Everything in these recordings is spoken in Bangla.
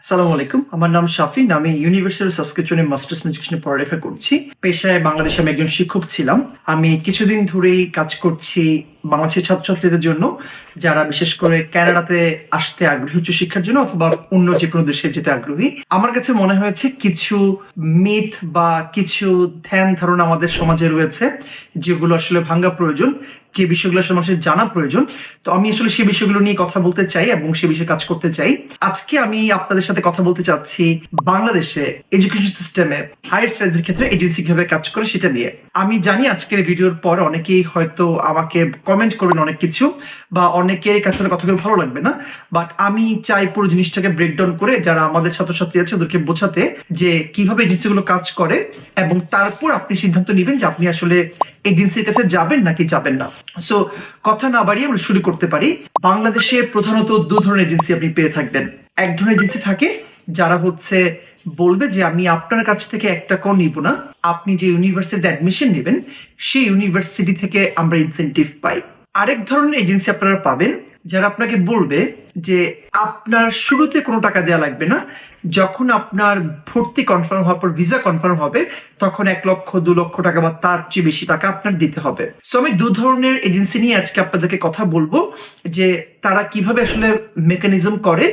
আসসালামু আলাইকুম। আমার নাম শাফিন। আমি ইউনিভার্সিটি সাসকিচুয়ানে মাস্টার্স ইন এডুকেশনে পড়ালেখা করছি। পেশায় বাংলাদেশে আমি একজন শিক্ষক ছিলাম। আমি কিছুদিন ধরেই কাজ করছি বাংলাদেশের ছাত্রছাত্রীদের জন্য, যারা বিশেষ করে কানাডাতে আসতে আগ্রহী উচ্চশিক্ষার জন্য অথবা অন্য যেকোনো দেশে যেতে আগ্রহী। আমার কাছে মনে হয়েছে কিছু মিথ বা কিছু ধ্যান ধারণা আমাদের সমাজে রয়েছে, যেগুলো আসলে ভাঙা প্রয়োজন, যে বিষয়গুলো আসলে মানুষের জানা প্রয়োজন। তো আমি আসলে সেই বিষয়গুলো নিয়ে কথা বলতে চাই এবং সে বিষয়ে কাজ করতে চাই। আজকে আমি আপনাদের সাথে কথা বলতে চাচ্ছি বাংলাদেশে এডুকেশন সিস্টেমে হায়ার স্টাডিজের ক্ষেত্রে এজেন্সি কিভাবে কাজ করে সেটা নিয়ে। আমি জানি আজকের ভিডিওর পর অনেকেই হয়তো আমাকে কমেন্ট করবেন অনেক কিছু, বা অনেকের কাছে কথাগুলো ভালো লাগবে না, বাট আমি চাই পুরো জিনিসটাকে ব্রেকডাউন করে যারা আমাদের ছাত্রছাত্রী আছে ওদেরকে বোঝাতে যে কিভাবে এজেন্সিগুলো কাজ করে, এবং তারপর আপনি সিদ্ধান্ত নেবেন যে আপনি আসলে এজেন্সির কাছে যাবেন নাকি যাবেন না। সো কথা না বাড়িয়ে আমরা শুরু করতে পারি। বাংলাদেশে প্রধানত দু ধরনের এজেন্সি আপনি পেয়ে থাকবেন। এক ধরনের এজেন্সি থাকে যারা বলবে যে আমি আপনার কাছ থেকে 1 টাকাও নিব না, আপনি যে ইউনিভার্সিটিতে অ্যাডমিশন নেবেন সেই ইউনিভার্সিটি থেকে আমরা ইনসেনটিভ পাই। আরেক ধরনের এজেন্সি আপনারা পাবেন যারা আপনাকে বলবে যে আপনার শুরুতে কোনো টাকা দেওয়া লাগবে না, যখন আপনার ভর্তি কনফার্ম হওয়ার পর ভিসা কনফার্ম হবে তখন 1 লক্ষ 2 লক্ষ টাকা বা তার চেয়ে বেশি টাকা আপনার দিতে হবে। সো আমি দু ধরনের এজেন্সি নিয়ে আজকে আপনাদেরকে কথা বলবো যে তারা কিভাবে আসলে মেকানিজম করে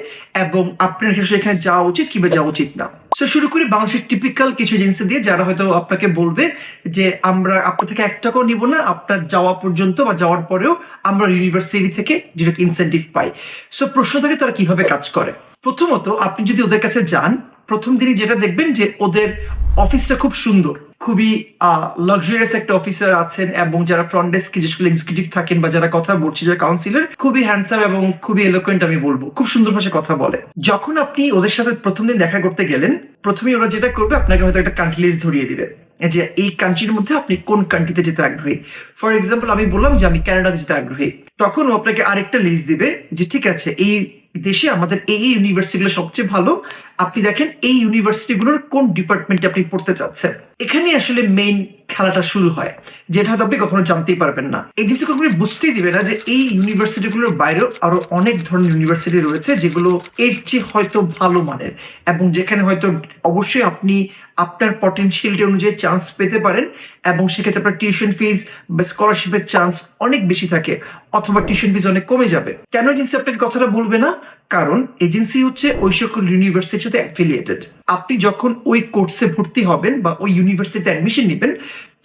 এবং আপনার আসলে এখানে যাওয়া উচিত কিংবা যাওয়া উচিত না। সো শুরু করি বাংলাদেশের টিপিক্যাল কিছু এজেন্সি দিয়ে, যারা হয়তো আপনাকে বলবে যে আমরা আপনার থেকে 1 টাকাও নিব না, আপনার যাওয়া পর্যন্ত বা যাওয়ার পরেও আমরা ইউনিভার্সিটি থেকে যেটা ইনসেনটিভ পাই। সো প্রশ্ন থাকে তারা কিভাবে কাজ করে। প্রথমত আপনি যদি ওদের কাছে যান, প্রথম দিনই যেটা দেখবেন যে ওদের অফিসটা খুব সুন্দর, খুবই লাক্সারিয়াস একটা অফিসার আছেন, এবং যারা ফ্রন্ট ডেস্ক যেগুলো এক্সিকিউটিভ থাকেন বা যারা কথা বলছে যারা কাউন্সিলর, খুবই হ্যান্ডসাম এবং খুবই এলোকুয়েন্ট, আমি বলবো খুব সুন্দর ভাষায় কথা বলে। যখন আপনি ওদের সাথে প্রথম দিন দেখা করতে গেলেন, প্রথমেই ওরা যেটা করবে আপনাকে হয়তো একটা কান্ট্রি লিস্ট ধরিয়ে দিবে যে এই কান্ট্রির মধ্যে আপনি কোন কান্ট্রিতে যেতে আগ্রহী। ফর এক্সাম্পল আমি বললাম যে আমি কানাডাতে যেতে আগ্রহী, তখন ও আপনাকে আরেকটা লিস্ট দিবে যে ঠিক আছে এই দেশে আমাদের এই ইউনিভার্সিটিগুলো সবচেয়ে ভালো, আপনি দেখেন এই ইউনিভার্সিটিগুলোর কোন ডিপার্টমেন্টে আপনি পড়তে চাচ্ছেন। এখানে আসলে মেইন খেলাটা শুরু হয়, যেটা হয়তো আপনি কখনো জানতেই পারবেন না। এজেন্সি কখনো বুঝতেই দিবে না যে এই ইউনিভার্সিটিগুলোর বাইরেও আরো অনেক ধরনের ইউনিভার্সিটি রয়েছে যেগুলো এর চেয়ে হয়তো ভালো মানের, এবং যেখানে হয়তো অবশ্যই আপনি আপনার পটেনশিয়ালিটি অনুযায়ী চান্স পেতে পারেন, এবং সেক্ষেত্রে আপনার টিউশন ফিজ বা স্কলারশিপের চান্স অনেক বেশি থাকে, অথবা টিউশন ফিজ অনেক কমে যাবে। কেন এজেন্সি আপনাকে কথাটা বলবে না? কারণ এজেন্সি হচ্ছে ওই সকল ইউনিভার্সিটির সাথে অ্যাফিলিয়েটেড। আপনি যখন ওই কোর্সে ভর্তি হবেন বা ওই ইউনিভার্সিটিতে অ্যাডমিশন নেবেন,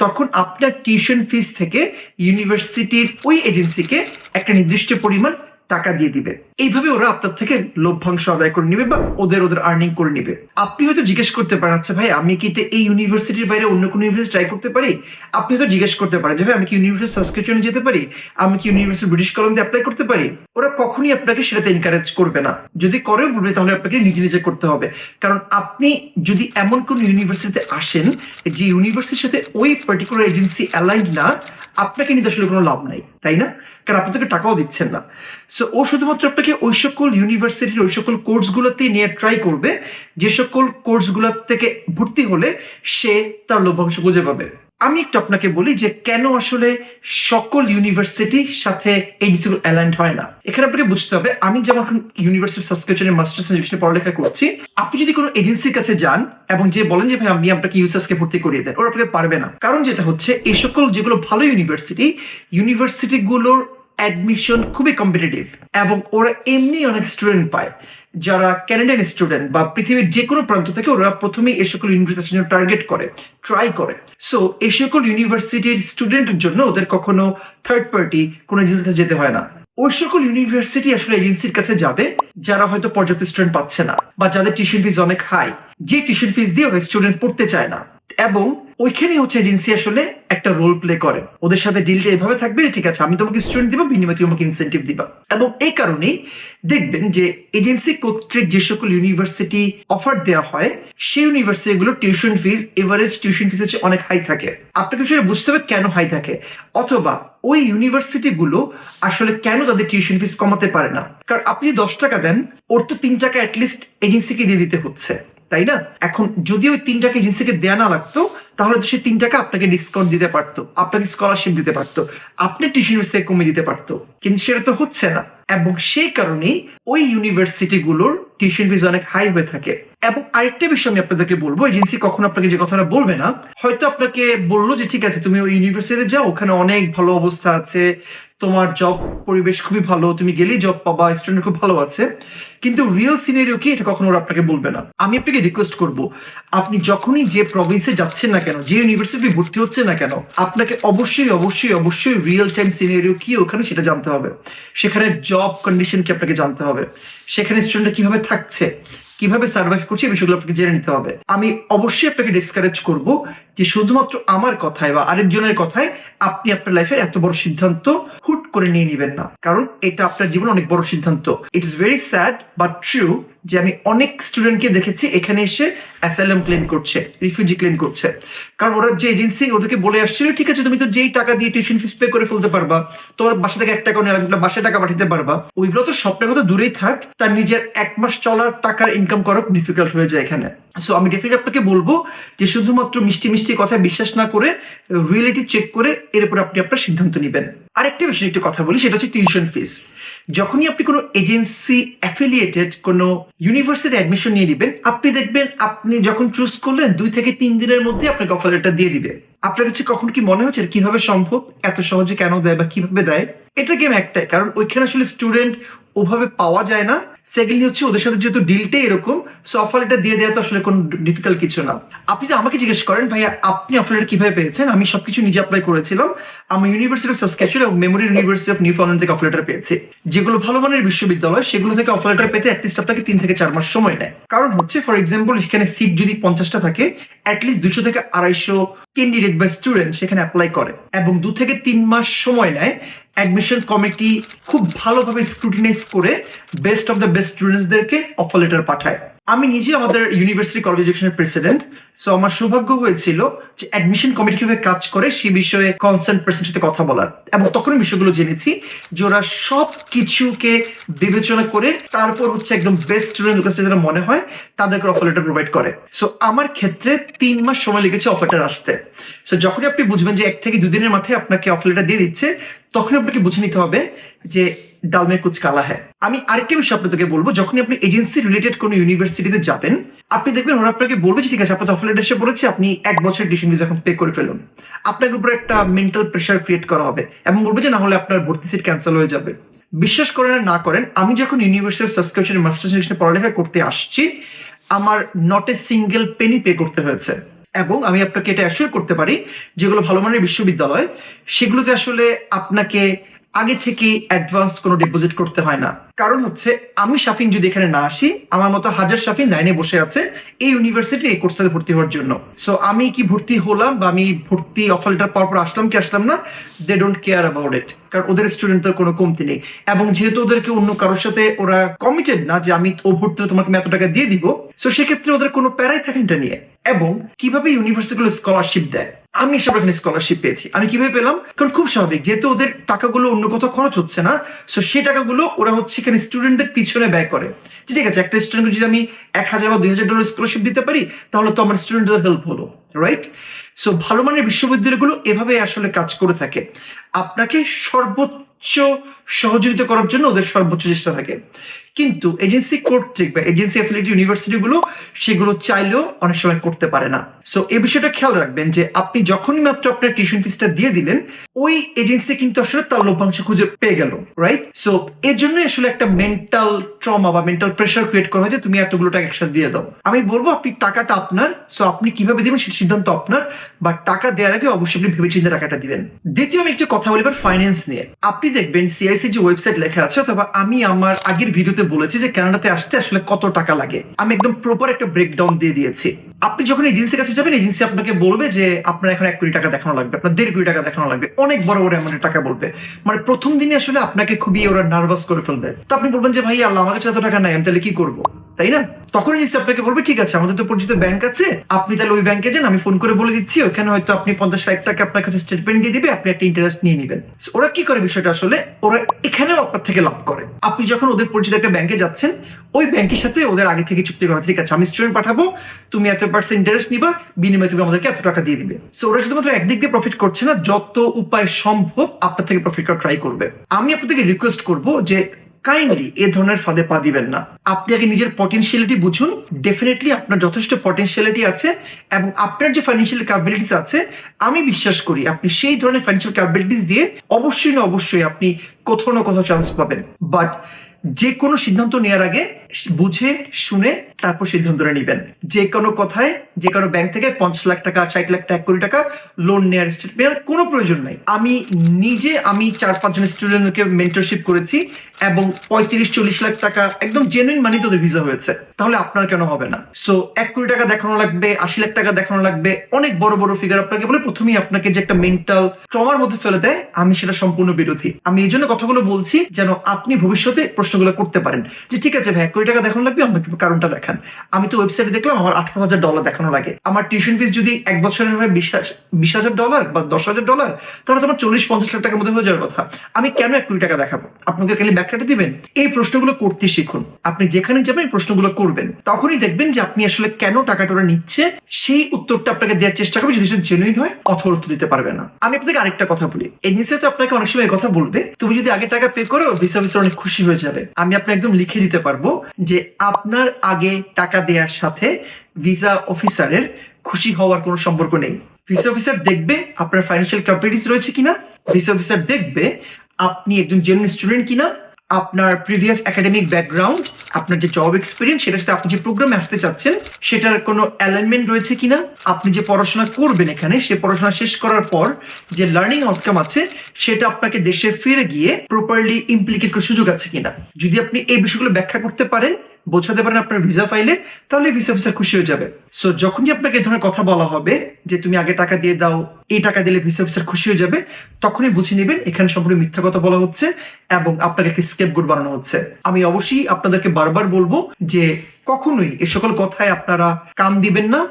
তখন আপনার টিউশন ফিস থেকে ইউনিভার্সিটির ওই এজেন্সিকে একটা নির্দিষ্ট পরিমাণ টাকা দিয়ে দিবে। এইভাবে ওরা আপনার থেকে লভ্যাংশ আদায় করে নিবে বা ওদের আর্নিং করে নিবে। আপনি হয়তো জিজ্ঞেস করতে পারেন, আচ্ছা ভাই আমি কি এই ইউনিভার্সিটির বাইরে অন্য কোনো ইউনিভার্সিটি ট্রাই করতে পারি? আপনি হয়তো জিজ্ঞেস করতে পারেন যে ভাই আমি কি ইউনিভার্সিটি সাবস্ক্রিপশনে যেতে পারি, আমি কি ইউনিভার্সিটি ব্রিটিশ কলাম্বিয়া অ্যাপ্লাই করতে পারি? ওরা কখনই আপনাকে সেটাতে এনকারেজ করবে না। যদি করেও বলবে তাহলে আপনাকে নিজে নিজে করতে হবে। কারণ আপনি যদি এমন কোন ইউনিভার্সিটিতে আসেন যে ইউনিভার্সিটির সাথে ওই পার্টিকুলার এজেন্সি অ্যালাইন্ড না, আপনাকে নিতে আসলে কোনো লাভ নাই, তাই না? কারণ আপনি তাকে টাকাও দিচ্ছেন না। সো ও শুধুমাত্র আপনাকে ওই সকল ইউনিভার্সিটির ওই সকল কোর্সগুলোতে নিয়ে ট্রাই করবে যে সকল কোর্সগুলো থেকে ভর্তি হলে সে তার লভ্যাংশ খুঁজে পাবে। আমি একটু আপনাকে বলি যে কেন আসলে সকল ইউনিভার্সিটির সাথে এই ডিসিগুলো অ্যালাইন্ড হয় না। এখানে আপনাকে বুঝতে হবে, আমি যেমন এখন ইউনিভার্সিটি সাবস্ক্রিপশনে মাস্টার্স এডুকেশনে পড়ালেখা করছি, আপনি যদি কোনো এজেন্সির কাছে যান এবং যে বলেন যে ভাই আমি আপনাকে ইউএসএসকে ভর্তি করিয়ে দেন, ওরা আপনাকে পারবে না। কারণ যেটা হচ্ছে এই সকল যেগুলো ভালো ইউনিভার্সিটিগুলোর অ্যাডমিশন খুবই কম্পিটিটিভ, এবং ওরা এমনি অনেক স্টুডেন্ট পায় যারা ক্যানাডিয়ান স্টুডেন্ট বা পৃথিবীর যে কোনো প্রান্ত থেকে, ওরা প্রথমেই এই সকল ইউনিভার্সিটির জন্য টার্গেট করে, ট্রাই করে। সো এই সকল ইউনিভার্সিটির স্টুডেন্টের জন্য ওদের কখনো থার্ড পার্টি কোনো এজেন্সির কাছে যেতে হয় না। ওই সকল ইউনিভার্সিটি আসলে এজেন্সির কাছে যাবে যারা হয়তো পর্যাপ্ত স্টুডেন্ট পাচ্ছে না, বা যাদের টিউশন ফিজ অনেক হাই, যে টিউশন ফিজ দিয়ে ওরা স্টুডেন্ট পড়তে চায় না। এবং ওইখানে হচ্ছে এজেন্সি আসলে একটা রোল প্লে করে, ওদের সাথে ডিলটা এভাবে থাকবে যে ঠিক আছে আমি তোমাকে স্টুডেন্ট দিব, বিনিময়ে তুমি আমাকে ইনসেন্টিভ দিবা। এবং এই কারণেই দেখবেন যে এজেন্সি কর্তৃক যে সকল ইউনিভার্সিটি অফার দেওয়া হয় সেই ইউনিভার্সিটিগুলো tuition fees average tuition fees হচ্ছে অনেক হাই থাকে। আপনাকে সেটা বুঝতে হবে কেন হাই থাকে, অথবা ওই ইউনিভার্সিটিগুলো আসলে কেন তাদের টিউশন ফিজ কমাতে পারে না। কারণ আপনি 10 টাকা দেন, ওর তো 3 টাকা অ্যাটলিস্ট এজেন্সিকে দিয়ে দিতে হচ্ছে, তাই না? এখন যদি ওই 3 টাকা এজেন্সিকে দেয়া না লাগতো তাহলে তো সে 3 টাকা আপনাকে ডিসকাউন্ট দিতে পারতো, আপনাকে স্কলারশিপ দিতে পারতো, আপনি টিউশন ফিস কমিয়ে দিতে পারতো, কিন্তু সেটা তো হচ্ছে না। এবং সেই কারণেই ওই ইউনিভার্সিটি গুলোর টিউশন ফিস অনেক হাই হয়ে থাকে। এবং আরেকটা বিষয় আমি আপনাদেরকে বলবো, এজেন্সি কখনো আপনাকে যে কথাটা বলবে না, হয়তো আপনাকে বললো যে ঠিক আছে তুমি ওই ইউনিভার্সিটিতে যাও, ওখানে অনেক ভালো অবস্থা আছে, তোমার জব পরিবেশ খুবই ভালো, তুমি গেলেই জব পাবা, স্টুডেন্ট খুব ভালো আছে, কিন্তু রিয়েল সিনারিও কি এটা কখনো ওরা আপনাকে বলবে না। আমি আপনাকে রিকোয়েস্ট করব, আপনি যখনই যে প্রভিন্সে যাচ্ছেন না কেন, যে ইউনিভার্সিটি ভর্তি হচ্ছে না কেন, আপনাকে অবশ্যই অবশ্যই অবশ্যই রিয়েল টাইম সিনারিও কি ওখানে সেটা জানতে হবে। সেখানে জব কন্ডিশন কি আপনাকে জানতে হবে, সেখানে স্টুডেন্টরা কিভাবে থাকছে, কিভাবে সার্ভাইভ করছে, এই বিষয়গুলো আপনাকে জেনে নিতে হবে। আমি অবশ্যই আপনাকে ডিসকারেজ করব যে শুধুমাত্র আমার কথায় বা আরেকজনের কথায় আপনি আপনার লাইফের এত বড় সিদ্ধান্ত হুট করে নিয়ে নেবেন না, কারণ এটা আপনার জীবনে অনেক বড় সিদ্ধান্ত। It's very sad but true যে আমি অনেক স্টুডেন্টকে দেখেছি এখানে এসে অ্যাসাইলাম ক্লেম করছে, রিফিউজি ক্লেম করছে, কারণ ওরা যে এজেন্সি ওদেরকে বলে আসছিল ঠিক আছে তুমি তো যেই টাকা দিয়ে টিউশন ফিস পে করে ফেলতে পারবা, তোমার বাসা থেকে 1 টাকা নেই, বাসায় টাকা পাঠাতে পারবা, ওইগুলো তো স্বপ্নের কথা দূরেই থাক, তার নিজের 1 মাস চলার টাকার ইনকাম করা ডিফিকাল্ট হয়ে যায় এখানে। সো আমি ডেফিনেটলি আপনাকে বলবো যে শুধুমাত্র মিষ্টি মিষ্টি কথায় বিশ্বাস না করে রিয়েলিটি চেক করে এরপর আপনি আপনার সিদ্ধান্ত নেবেন। আরেকটা বিষয় একটু কথা বলি, সেটা হচ্ছে টিউশন ফিস। যখনই আপনি কোনো এজেন্সি অ্যাফিলিয়েটেড কোনো ইউনিভার্সিটি অ্যাডমিশন নিয়ে নেবেন, আপনি দেখবেন আপনি যখন চুজ করলেন 2 থেকে 3 দিনের মধ্যে আপনাকে অফার লেটার দিয়ে দিবে। আপনার কাছে কখন কি মনে হচ্ছে কিভাবে সম্ভব, এত সহজে কেন দেয় বা কিভাবে দেয়? এটা গেম একটাই, কারণ ওইখানে আসলে স্টুডেন্ট ওভাবে পাওয়া যায় না। সেকেন্ডলি হচ্ছে ওদের সাথে যেহেতু ডিলটাই এরকম, সো অফার লেটার দিয়ে দেওয়া তো আসলে কোনো ডিফিকাল্ট কিছু না। আপনি তো আমাকে জিজ্ঞেস করেন ভাইয়া আপনি অফার লেটার কিভাবে পেয়েছেন, আমি সবকিছু নিজে অ্যাপ্লাই করেছিলাম। আমি ইউনিভার্সিটি অফ সাসক্যাচুয়ান এবং মেমোরিয়াল ইউনিভার্সিটি অফ নিউফাউন্ডল্যান্ড থেকে অফার লেটার পেয়েছি। যেগুলো ভালো মানের বিশ্ববিদ্যালয় সেগুলো থেকে অফার লেটার পেতে অ্যাটলিস্ট আপনাকে 3 থেকে 4 মাস সময় নেয়। কারণ হচ্ছে ফর এক্সাম্পল এখানে সিট যদি 50টা থাকে, অ্যাটলিস্ট 200 থেকে 250 ক্যান্ডিডেট বা স্টুডেন্ট সেখানে অ্যাপ্লাই করে, এবং 2 থেকে 3 মাস সময় নেয় অ্যাডমিশন কমিটি খুব ভালোভাবে স্ক্রুটিনাইজ করে বেস্ট অফ দ্য বেস্ট স্টুডেন্টসদেরকে অফার লেটার পাঠায়। আমি নিজে আমাদের ইউনিভার্সিটি কলেজ এডুকেশনের প্রেসিডেন্ট, সো আমার সৌভাগ্য হয়েছিল যে অ্যাডমিশন কমিটি কিভাবে কাজ করে সে বিষয়ে কনসার্ন পার্সনের সাথে কথা বলার, এবং তখন বিষয়গুলো জেনেছি যে ওরা সব কিছুকে বিবেচনা করে তারপর হচ্ছে একদম বেস্ট স্টুডেন্ট কাছে যারা মনে হয় তাদেরকে অফার লেটার প্রোভাইড করে। সো আমার ক্ষেত্রে 3 মাস সময় লেগেছে অফারটা আসতে। সো যখনই আপনি বুঝবেন যে 1 থেকে 2 দিনের মাথায় আপনাকে অফার লেটার দিয়ে দিচ্ছে, তখন আপনাকে বুঝে নিতে হবে যে ডাল মে কুছ কালা হ্যায়। আমি আরেকটা বিষয় আপনাদেরকে বলবো, যখনই আপনি এজেন্সি রিলেটেড কোনো ইউনিভার্সিটিতে যাবেন, আপনি দেখবেন ওরা আপনাকে বলবে ঠিক আছে আপনার অফার লেটার এসে পড়েছে, আপনি 1 বছর টিউশন ফিস এখন পে করে ফেলুন। আপনার উপর একটা মেন্টাল প্রেশার ক্রিয়েট করা হবে এবং বলবে যে না হলে আপনার ভর্তি সিট ক্যান্সেল হয়ে যাবে। বিশ্বাস করেন আর না করেন, আমি যখন university of Saskatchewan masters degree পড়ালেখা করতে আসছি, আমার not a single Penney pay করতে হয়েছে। এবং আমি আপনাকে এটা অ্যাসিওর করতে পারি যেগুলো ভালো মানের বিশ্ববিদ্যালয় সেগুলোতে আসলে আপনাকে আগে থেকে অ্যাডভান্স কোনো ডিপোজিট করতে হয় না। কারণ হচ্ছে আমি শাফিন যদি এখানে না আসি, আমার মতো হাজার শাফিন লাইনে বসে আছে এই ইউনিভার্সিটি এই কোর্সটাতে ভর্তি হওয়ার জন্য। সো আমি কি ভর্তি হলাম বা আমি ভর্তি অফার লেটার পাওয়ার পর আসলাম কি আসলাম না, they don't care about it, কারণ ওদের স্টুডেন্টদের কোনো কমতি নেই। এবং যেহেতু ওদেরকে অন্য কারোর সাথে ওরা কমিটেড না যে আমি ও ভর্তি তোমাকে এত টাকা দিয়ে দিব, সো সেক্ষেত্রে ওদের কোনো প্যারাই থাকে এটা নিয়ে। এবং কিভাবে ইউনিভার্সিটিগুলো স্কলারশিপ দেয়, আমি এসব এখানে স্কলারশিপ পেয়েছি। আমি কিভাবে পেলাম, কারণ খুব স্বাভাবিক যেহেতু ওদের টাকাগুলো অন্য কোথাও খরচ হচ্ছে না, সো সেই টাকাগুলো ওরা হচ্ছে এখানে স্টুডেন্টদের পিছনে ব্যয় করে। ঠিক আছে, একটা স্টুডেন্টকে যদি আমি $1000 বা $2000 স্কলারশিপ দিতে পারি, তাহলে তো আমার স্টুডেন্টদের হেল্প হলো, রাইট? সো ভালো মানের বিশ্ববিদ্যালয়গুলো এভাবে আসলে কাজ করে থাকে, আপনাকে সর্বোচ্চ সহযোগিতা করার জন্য ওদের সর্বোচ্চ চেষ্টা থাকে। কিন্তু এজেন্সি কর্তৃক বা এজেন্সি অ্যাফিলিয়েটেড ইউনিভার্সিটিগুলো সেগুলো চাইলেও অনেক সময় করতে পারে না। সো এই বিষয়টা খেয়াল রাখবেন যে আপনি যখনই মাত্র আপনার টিউশন ফিসটা দিয়ে দিলেন, ওই এজেন্সি কিন্তু আসলে তার লভ্যাংশ খুঁজে পেয়ে গেল, রাইট? সো এর জন্যই আসলে একটা মেন্টাল ট্রমা বা মেন্টাল প্রেশার ক্রিয়েট করা হয় যে তুমি এতগুলো টাকা একসাথে দিয়ে দাও। আমি বলবো আপনি টাকাটা আপনার, সো আপনি কিভাবে দিবেন সেটা সিদ্ধান্ত আপনার, বা টাকা দেওয়ার আগে অবশ্যই আপনি ভেবেচিন্তে টাকাটা দিবেন। দ্বিতীয় আমি একটা কথা বলি এবার ফাইন্যান্স নিয়ে। আপনি দেখবেন সিআইসি যে ওয়েবসাইট লেখা আছে, অথবা আমি আমার আগের ভিডিওতে বলেছি যে কানাডাতে আসতে আসলে কত টাকা লাগে, আমি একদম প্রপার একটা ব্রেকডাউন দিয়ে দিয়েছি। আপনি যখন এজেন্সির কাছে যাবেন, এজেন্সি আপনাকে বলবে যে আপনার এখন 1 কোটি টাকা দেখানো লাগবে, আপনার 1.5 কোটি টাকা দেখানো লাগবে, অনেক বড় বড় অ্যামাউন্টের টাকা বলবে। মানে প্রথম দিনে আসলে আপনাকে খুবই ওরা নার্ভাস করে ফেলবে। তো আপনি বলবেন যে ভাই আল্লাহ আমার কাছে এত টাকা নাই, আমি তাহলে কি করবো, তাই না? তখন এজেন্সি আপনাকে বলবে ঠিক আছে আমাদের তো পরিচিত ব্যাংক আছে, আপনি তাহলে ওই ব্যাংকে যান, আমি ফোন করে বলে দিচ্ছি, ওখানে হয়তো আপনি 50-60 টাকা আপনার কাছে স্টেটমেন্ট দিয়ে দিবে, আপনি একটা ইন্টারেস্ট নিয়ে নেবেন। ওরা কি করে বিষয়টা আসলে, ওরা এখানেও আপনার থেকে লাভ করে। আপনি যখন ওদের পরিচিত একটা ব্যাংকে যাচ্ছেন, ওই ব্যাংকের সাথে ওদের আগে থেকে চুক্তি করা, ঠিক আছে আমি স্টুডেন্ট পাঠাবো, তুমি এত % ইন্টারেস্ট নিবা, বিনিময়ে তুমি আমাদেরকে এত টাকা দিয়ে দিবে। সো ওরা শুধুমাত্র একদিক দিয়ে প্রফিট করছে না, যত উপায় সম্ভব আপনার থেকে প্রফিট করা ট্রাই করবে। আমি আপনাদেরকে রিকোয়েস্ট করবো যে কাইন্ডলি এ ধরনের ফাঁদে পা দিবেন না। আপনি আগে নিজের পটেনশিয়ালিটি বুঝুন, ডেফিনেটলি আপনার যথেষ্ট পটেনশিয়ালিটি আছে এবং আপনার যে ফাইন্যান্সিয়াল ক্যাপাবিলিটিস আছে আমি বিশ্বাস করি আপনি সেই ধরনের ফাইন্যান্সিয়াল ক্যাপাবিলিটিস দিয়ে অবশ্যই আপনি কোথাও না কোথাও চান্স পাবেন। বাট যে কোনো সিদ্ধান্ত নেওয়ার আগে বুঝে শুনে তারপর সিদ্ধান্তটা নেবেন। যে কোনো কথায় যে কোনো ব্যাংক থেকে 50 লাখ টাকা 60 লাখ টাকা 1 কোটি টাকা লোন নেওয়ার স্টেট নেওয়ার কোনো প্রয়োজন নাই। আমি 4-5 জন স্টুডেন্টকে মেন্টরশিপ করেছি এবং 35-40 লাখ টাকা একদম জেনুইন মানি তোদের ভিসা হয়েছে, তাহলে আপনার কেন হবে না? সো 1 কোটি টাকা দেখানো লাগবে, 80 লাখ টাকা দেখানো লাগবে, অনেক বড় বড় ফিগার আপনাকে বলে প্রথমেই আপনাকে যে একটা মেন্টাল ট্রমার মধ্যে ফেলে দেয়, আমি সেটা সম্পূর্ণ বিরোধী। আমি এই জন্য কথাগুলো বলছি যেন আপনি ভবিষ্যতে প্রশ্নগুলো করতে পারেন যে ঠিক আছে ভাই 1 কোটি টাকা দেখানো লাগবে, আমাকে কারণটা দেখান। আমি তো ওয়েবসাইটে দেখলাম আমার $18,000 দেখানো লাগে, আমার টিউশন ফিস যদি 1 বছরের হয় $20,000 বা $10,000, তাহলে তোমার 40-50 লাখ টাকার মধ্যে হয়ে যাওয়ার কথা। আমি কেন 1 কোটি টাকা দেখাবো? আপনাকে খালি ব্যাখ্যাটা দিবেন। এই প্রশ্নগুলো করতে শিখুন। আপনি যেখানে যাবেন এই প্রশ্নগুলো করবেন, তখনই দেখবেন যে আপনি আসলে কেন টাকাটা ওরা নিচ্ছে সেই উত্তরটা আপনাকে দেওয়ার চেষ্টা করবে। যদি সেটা জেনুইন হয় অথবা উত্তর দিতে পারবে না। আমি আপনাকে আরেকটা কথা বলি, এজেন্সি তো আপনাকে অনেক সময় কথা বলবে তুমি যদি আগে টাকা পে করো ভিসা অফিসার অনেক খুশি হয়ে যাবে। আমি আপনাকে একদম লিখে দিতে পারবো যে আপনার আগে টাকা দেওয়ার সাথে ভিসা অফিসারের খুশি হওয়ার কোনো সম্পর্ক নেই। ভিসা অফিসার দেখবে আপনার ফাইন্যান্সিয়াল ক্যাপাবিলিটিস রয়েছে কিনা, ভিসা অফিসার দেখবে আপনি একজন জেনুইন স্টুডেন্ট কিনা, আপনার প্রিভিয়াস একাডেমিক ব্যাকগ্রাউন্ড, আপনার যে জব এক্সপিরিয়েন্স সেটার সাথে আপনি যে প্রোগ্রামে আসতে চাচ্ছেন সেটার কোনো অ্যালাইনমেন্ট রয়েছে কিনা, আপনি যে পড়াশোনা করবেন এখানে সে পড়াশোনা শেষ করার পর যে লার্নিং আউটকাম আছে সেটা আপনাকে দেশে ফিরে গিয়ে প্রপারলি ইমপ্লিকেট করার সুযোগ আছে কিনা। যদি আপনি এই বিষয়গুলো ব্যাখ্যা করতে পারেন, বোঝাতে পারেন আপনার ভিসা ফাইলে, তাহলে ভিসা অফিসার খুশি হয়ে যাবে। সো যখনই আপনাকে এই ধরনের কথা বলা হবে যে তুমি আগে টাকা দিয়ে দাও, এই টাকা দিলে ভিসা অফিসার খুশি হয়ে যাবে, তখনই বুঝে নেবেন এখানে সম্পূর্ণ মিথ্যা কথা বলা হচ্ছে এবং আপনাকে একটি স্কেপগোট বানানো হচ্ছে। আমি অবশ্যই আপনাদেরকে বারবার বলবো যে কখনোই এই সকল কথায় আপনারা কান দিবেন না।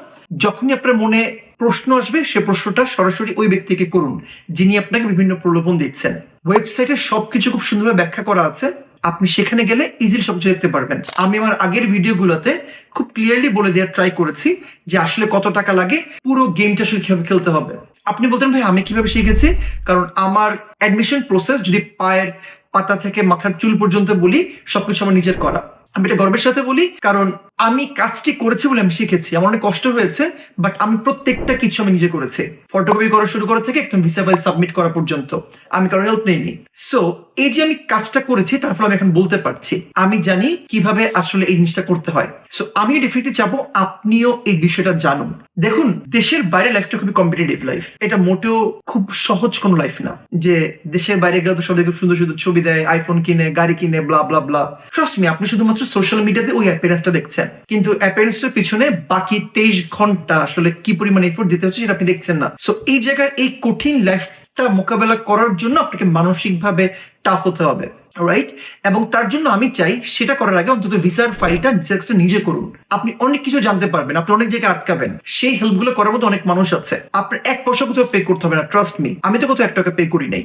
যখনই আপনার মনে প্রশ্ন আসবে সে প্রশ্নটা সরাসরি ওই ব্যক্তিকে করুন যিনি আপনাকে বিভিন্ন প্রলোভন দিচ্ছেন। ওয়েবসাইটে সবকিছু খুব সুন্দরভাবে ব্যাখ্যা করা আছে, আপনি সেখানে গেলে ইজিলি সবকিছু দেখতে পারবেন। আমি আমার আগের ভিডিওগুলোতে খুব ক্লিয়ারলি বলে দেওয়ার ট্রাই করেছি যে আসলে কত টাকা লাগে, পুরো গেমটা আসলে কিভাবে খেলতে হবে। আপনি বলতেন ভাই আমি কিভাবে শিখেছি, কারণ আমার অ্যাডমিশন প্রসেস যদি পায়ের পাতা থেকে মাথার চুল পর্যন্ত বলি সবকিছু আমার নিজের করা। আমি এটা গর্বের সাথে বলি কারণ আমি কাজটি করেছি বলে আমি শিখেছি। আমার অনেক কষ্ট হয়েছে বাট আমি প্রত্যেকটা কিছু আমি নিজে করেছি, ফটোকপি করা শুরু করা থেকে একদম ভিসা ফাইল সাবমিট করা পর্যন্ত আমি কারো হেল্প নেইনি। সো এই যে আমি কাজটা করেছি তার ফলে আমি এখন বলতে পারছি, আমি জানি কিভাবে আসলে এই জিনিসটা করতে হয়। সো আমিও ডেফিনেটলি চাবো আপনিও এই বিষয়টা জানুন। দেখুন দেশের বাইরে লাইফটা খুবই কম্পিটিটিভ লাইফ, এটা মোটেও খুব সহজ কোনো লাইফ না যে দেশের বাইরে গেলে তো সবাই খুব সুন্দর সুন্দর ছবি দেয়, আইফোন কিনে, গাড়ি কিনে, ব্লা ব্লা ব্লা। ট্রাস্ট মি, আপনি শুধুমাত্র সোশ্যাল মিডিয়াতে ওই অ্যাপিয়ারেন্সটা দেখছেন, কিন্তু অ্যাপিয়ারেন্সটার পিছনে বাকি 23 ঘন্টা আসলে কি পরিমাণে এফোর্ট দিতে হচ্ছে সেটা আপনি দেখছেন না। সো এই জায়গার এই কঠিন লাইফটা মোকাবেলা করার জন্য আপনাকে মানসিকভাবে টাফ হতে হবে, রাইট? এবং তার জন্য আমি চাই সেটা করার আগে অন্তত ভিসার ফাইলটা নিজে করুন। আপনি অনেক কিছু জানতে পারবেন, আপনি অনেক জায়গায় আটকাবেন, সেই হেল্পগুলো করার মতো অনেক মানুষ আছে। আপনার 1 পয়সা কোথাও পে করতে হবে না, ট্রাস্ট মি। আমি তো কোথাও 1 টাকা পে করি নাই।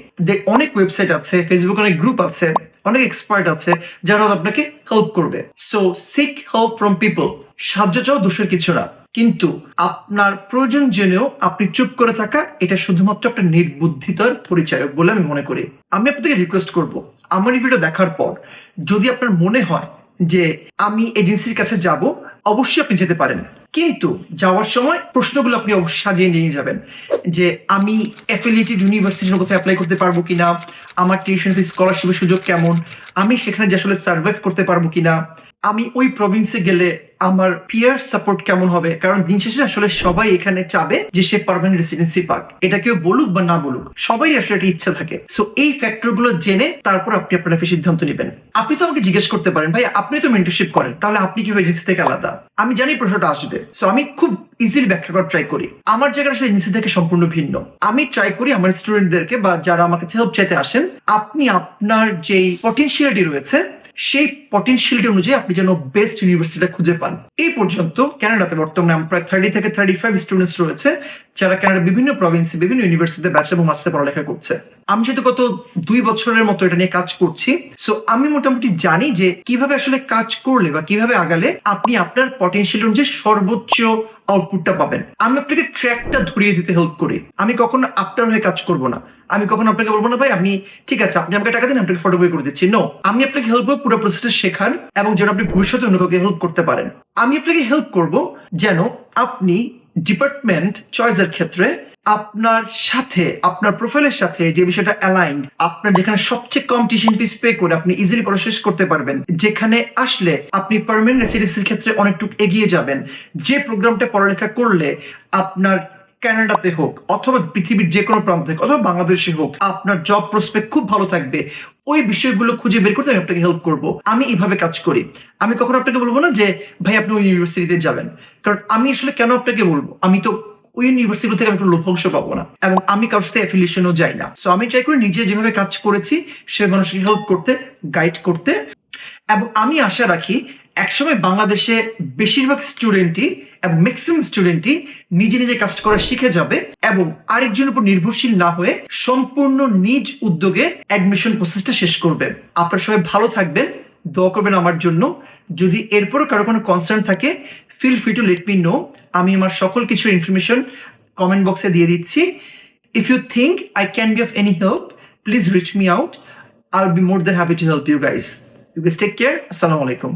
অনেক ওয়েবসাইট আছে, ফেসবুকে অনেক গ্রুপ আছে, অনেক এক্সপার্ট আছে যারা আপনাকে হেল্প করবে। So sick help from people. সাহায্য চাও দোষের কিছু না, কিন্তু আপনার প্রয়োজন জেনেও আপনি চুপ করে থাকা এটা শুধুমাত্র আপনার নির্বুদ্ধিতার পরিচায়ক বলে আমি মনে করি। আমি আপনাদেরকে রিকোয়েস্ট করব আমার এই ভিডিও দেখার পর যদি আপনার মনে হয় যে আমি এজেন্সির কাছে যাব, অবশ্যই আপনি যেতে পারেন, কিন্তু যাওয়ার সময় প্রশ্নগুলো আপনি অবশ্যই সাজিয়ে নিয়ে যাবেন যে আমি অ্যাফিলিয়েটেড ইউনিভার্সিটির কোথায় অ্যাপ্লাই করতে পারবো কিনা, আমার টিউশন ফি স্কলারশিপের সুযোগ কেমন, আমি সেখানে যে আসলে সার্ভাইভ করতে পারবো কিনা, আমি ওই প্রভিন্সে গেলে আমার পিয়ার সাপোর্ট কেমন হবে। কারণ দিন শেষে আসলে সবাই এখানে চাবে যে সে পার্মানেন্ট রেসিডেন্সি পাক, এটা কেউ বলুক বা না বলুক সবাই আসলে একটা ইচ্ছা থাকে। সো এই ফ্যাক্টর গুলো জেনে তারপর আপনি আপনার সিদ্ধান্ত নেবেন। আপনি তো আমাকে জিজ্ঞেস করতে পারেন ভাই আপনি তো মেন্টরশিপ করেন, তাহলে আপনি কিভাবে এজেন্সি থেকে আলাদা? আমি জানি প্রশ্নটা আসবে, সো আমি খুব ইজিলি ব্যাখ্যা করার ট্রাই করি। আমার জায়গাটা আসলে এজেন্সি থেকে সম্পূর্ণ ভিন্ন। আমি ট্রাই করি আমার স্টুডেন্টদেরকে বা যারা আমার কাছে হেল্প চাইতে আসেন, আপনি আপনার যে পটেনশিয়ালিটি রয়েছে সেই পটেনশিয়ালিটি অনুযায়ী আপনি যেন বেস্ট ইউনিভার্সিটিটা খুঁজে পান। এই পর্যন্ত কানাডাতে বর্তমানে আমার প্রায় 30 থেকে 35 স্টুডেন্টস রয়েছে যারা কানাডার বিভিন্ন প্রভিন্সে বিভিন্ন ইউনিভার্সিটিতে ব্যাচেলর এবং মাস্টার পড়ালেখা করছে। আমি যেহেতু গত 2 বছরের মতো এটা নিয়ে কাজ করছি, সো আমি মোটামুটি জানি যে কিভাবে আসলে কাজ করলে বা কিভাবে আগালে আপনি আপনার পটেনশিয়াল অনুযায়ী সর্বোচ্চ আউটপুটটা পাবেন। আমি আপনাকে ট্র্যাকটা ধরিয়ে দিতে হেল্প করি। আমি কখনো আপনার হয়ে কাজ করব না। আমি কখনো আপনাকে বলবো না ভাই আপনি ঠিক আছে আপনি আমাকে টাকা দিন, আপনাকে ফটোকপি করে দিচ্ছি। নো, আমি আপনাকে হেল্প করবো পুরো প্রসেসটা শেখার এবং যেন আপনি ভবিষ্যতে অন্য কাউকে হেল্প করতে পারেন। আমি আপনাকে হেল্প করব যেন আপনি ডিপার্টমেন্ট চয়েসের ক্ষেত্রে আপনার সাথে আপনার প্রোফাইলের সাথে যে বিষয়টা অ্যালাইন্ড, আপনার যেখানে সবচেয়ে কম টিউশন ফিস পে করে আপনি ইজিলি পড়া শেষ করতে পারবেন, যেখানে আসলে আপনি পার্মানেন্ট রেসিডেন্সির ক্ষেত্রে অনেকটুকু এগিয়ে যাবেন, যে প্রোগ্রামটা পড়ালেখা করলে আপনার কানাডাতে হোক অথবা পৃথিবীর যে কোনো প্রান্তে হোক অথবা বাংলাদেশে হোক আপনার জব প্রসপেক্ট খুব ভালো থাকবে, ওই বিষয়গুলো খুঁজে বের করতে আমি আপনাকে হেল্প করব। আমি এইভাবে কাজ করি। আমি কখনো আপনাকে বলবো না যে ভাই আপনি ওই ইউনিভার্সিটিতে যাবেন, কারণ আমি আসলে কেন আপনাকে বলবো, আমি তো ওই ইউনিভার্সিটি থেকে আমি কোনো লভ্যাংশ পাবো না এবং আমি কারোর সাথে অ্যাফিলিয়েশনও যাই না। সো আমি ট্রাই করি নিজে যেভাবে কাজ করেছি সে মানুষকে হেল্প করতে, গাইড করতে। এবং আমি আশা রাখি একসময় বাংলাদেশে বেশিরভাগ স্টুডেন্টই এবং ম্যাক্সিমাম স্টুডেন্টই নিজে নিজে কাজ করা শিখে যাবে এবং আরেকজনের উপর নির্ভরশীল না হয়ে সম্পূর্ণ নিজ উদ্যোগে অ্যাডমিশন প্রসেসটা শেষ করবে। আপনারা সবাই ভালো থাকবেন, দোয়া করবেন আমার জন্য। যদি এরপরও কারো কোনো কনসার্ন থাকে feel free to let me know. আমি আমার সকল কিছুর ইনফরমেশন কমেন্ট বক্সে দিয়ে দিচ্ছি। If you think I can be of any help, please reach me out. I'll be more than happy to help you guys. You guys take care. Assalamu alaikum.